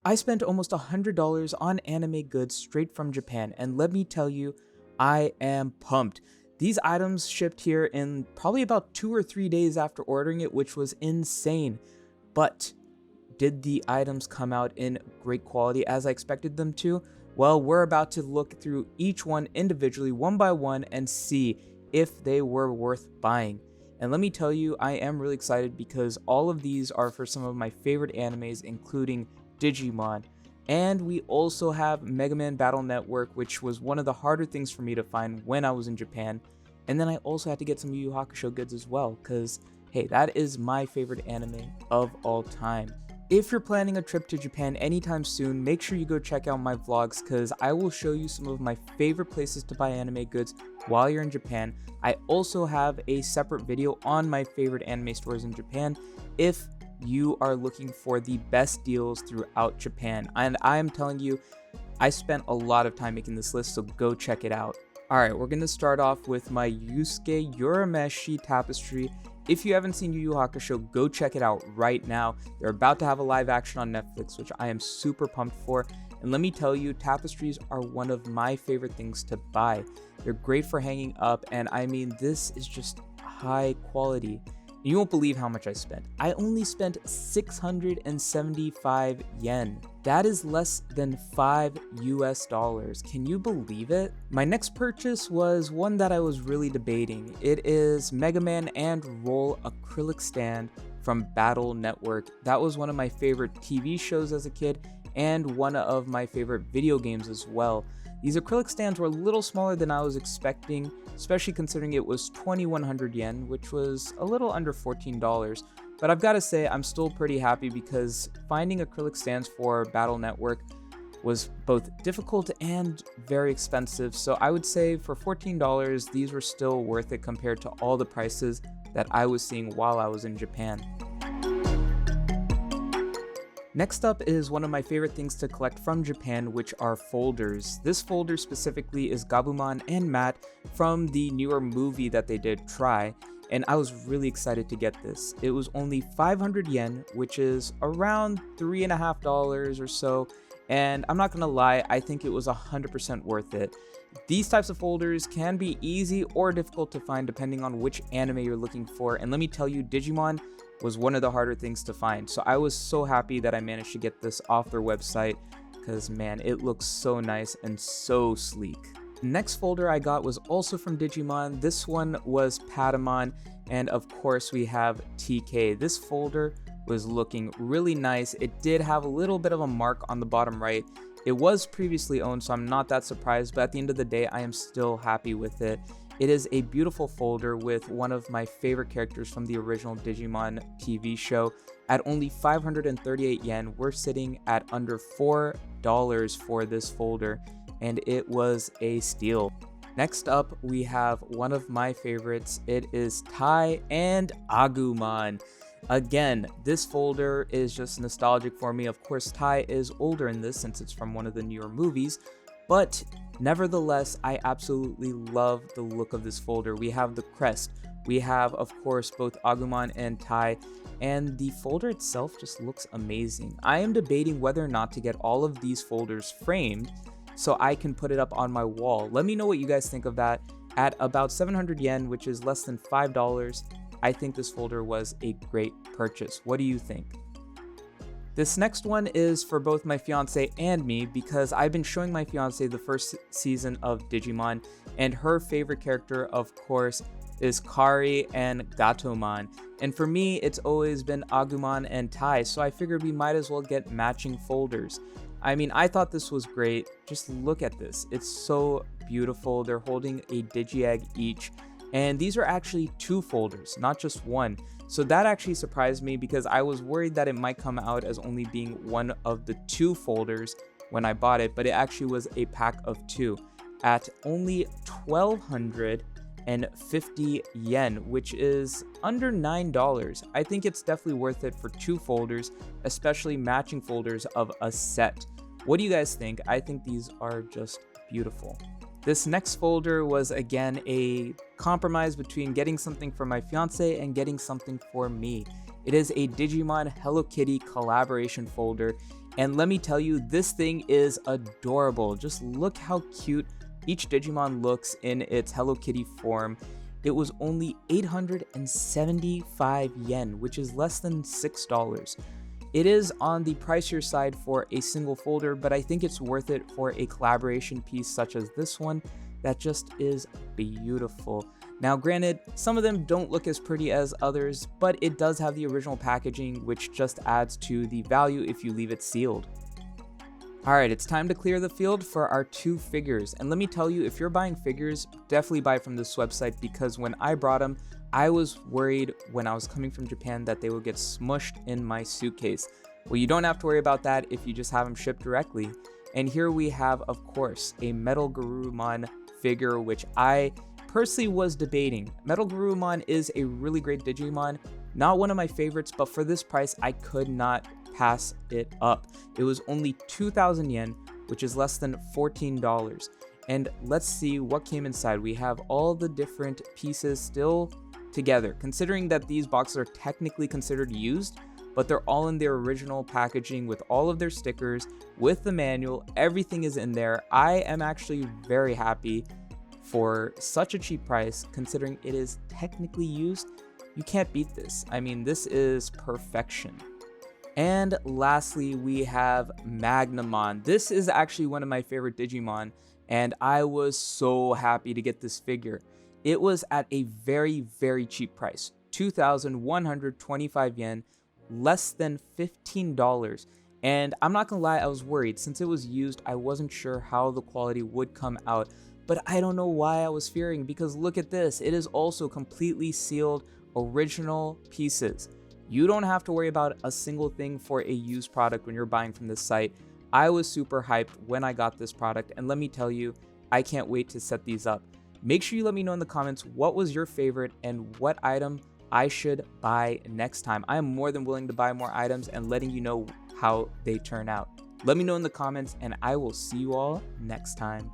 I spent almost $100 on anime goods straight from Japan, and let me tell you, I am pumped. These items shipped here in probably about 2 or 3 days after ordering it, which was insane. But did the items come out in great quality as I expected them to? Well, we're about to look through each one individually, one by one, and see if they were worth buying. And let me tell you, I am really excited because all of these are for some of my favorite animes, including Digimon. And we also have Mega Man Battle Network, which was one of the harder things for me to find when I was in Japan. And then I also had to get some Yu Yu Hakusho goods as well, because hey, that is my favorite anime of all time. If you're planning a trip to Japan anytime soon, make sure you go check out my vlogs, because I will show you some of my favorite places to buy anime goods while you're in Japan. I also have a separate video on my favorite anime stores in Japan if you are looking for the best deals throughout Japan. And I am telling you, I spent a lot of time making this list, so go check it out. Alright, we're going to start off with my Yusuke Urameshi tapestry. If you haven't seen Yu Yu Hakusho, go check it out right now. They're about to have a live action on Netflix, which I am super pumped for. And let me tell you, tapestries are one of my favorite things to buy. They're great for hanging up, and I mean, this is just high quality. You won't believe how much I spent. I only spent 675 yen. That is less than $5 US. Can you believe it? My next purchase was one that I was really debating. It is Mega Man and Roll acrylic stand from Battle Network. That was one of my favorite TV shows as a kid and one of my favorite video games as well. These acrylic stands were a little smaller than I was expecting, especially considering it was 2,100 yen, which was a little under $14. But I've got to say, I'm still pretty happy because finding acrylic stands for Battle Network was both difficult and very expensive. So I would say for $14, these were still worth it compared to all the prices that I was seeing while I was in Japan. Next up is one of my favorite things to collect from Japan, which are folders. This folder specifically is Gabumon and Matt from the newer movie that they did, Try, and I was really excited to get this. It was only 500 yen, which is around $3.50 or so, and I'm not gonna lie, I think it was 100% worth it. These types of folders can be easy or difficult to find depending on which anime you're looking for, and let me tell you, Digimon was one of the harder things to find. So I was so happy that I managed to get this off their website because man, it looks so nice and so sleek. Next folder I got was also from Digimon. This one was Patamon, and of course we have TK. This folder was looking really nice. It did have a little bit of a mark on the bottom right. It was previously owned, so I'm not that surprised, but at the end of the day, I am still happy with it. It is a beautiful folder with one of my favorite characters from the original Digimon TV show. At only 538 yen, we're sitting at under $4 for this folder, and it was a steal. Next up, we have one of my favorites. It is Tai and Agumon. Again, this folder is just nostalgic for me. Of course, Tai is older in this since it's from one of the newer movies, but nevertheless, I absolutely love the look of this folder. We have the crest, we have, of course, both Agumon and Tai, and the folder itself just looks amazing. I am debating whether or not to get all of these folders framed so I can put it up on my wall. Let me know what you guys think of that. At about 700 yen, which is less than $5, I think this folder was a great purchase. What do you think? This next one is for both my fiance and me because I've been showing my fiance the first season of Digimon, and her favorite character, of course, is Kari and Gatomon. And for me, it's always been Agumon and Tai, so I figured we might as well get matching folders. I mean, I thought this was great. Just look at this. It's so beautiful. They're holding a Digi-Egg each, and these are actually 2 folders, not just one. So that actually surprised me because I was worried that it might come out as only being one of the 2 folders when I bought it, but it actually was a pack of 2 at only 1,250 yen, which is under $9. I think it's definitely worth it for 2 folders, especially matching folders of a set. What do you guys think? I think these are just beautiful. This next folder was again a compromise between getting something for my fiance and getting something for me. It is a Digimon Hello Kitty collaboration folder, And let me tell you, this thing is adorable. Just look how cute each Digimon looks in its Hello Kitty form. It was only 875 yen, which is less than $6. It is on the pricier side for a single folder, but I think it's worth it for a collaboration piece such as this one that just is beautiful. Now granted, some of them don't look as pretty as others, but it does have the original packaging, which just adds to the value if you leave it sealed. Alright, it's time to clear the field for our 2 figures, and let me tell you, if you're buying figures, definitely buy from this website, because when I brought them, I was worried when I was coming from Japan that they would get smushed in my suitcase. Well, you don't have to worry about that if you just have them shipped directly. And here we have, of course, a Metal Garurumon figure, which I personally was debating. Metal Garurumon is a really great Digimon, not one of my favorites, but for this price, I could not pass it up. It was only 2,000 yen, which is less than $14. And let's see what came inside. We have all the different pieces still together, considering that these boxes are technically considered used, but they're all in their original packaging with all of their stickers, with the manual. Everything is in there. I am actually very happy for such a cheap price, considering it is technically used. You can't beat this. I mean, this is perfection. And lastly, we have Magnamon. This is actually one of my favorite Digimon, and I was so happy to get this figure. It was at a very, very cheap price, 2,125 yen, less than $15. And I'm not gonna lie, I was worried. Since it was used, I wasn't sure how the quality would come out, but I don't know why I was fearing, because look at this. It is also completely sealed, original pieces. You don't have to worry about a single thing for a used product when you're buying from this site. I was super hyped when I got this product, and let me tell you, I can't wait to set these up. Make sure you let me know in the comments what was your favorite and what item I should buy next time. I am more than willing to buy more items and letting you know how they turn out. Let me know in the comments, and I will see you all next time.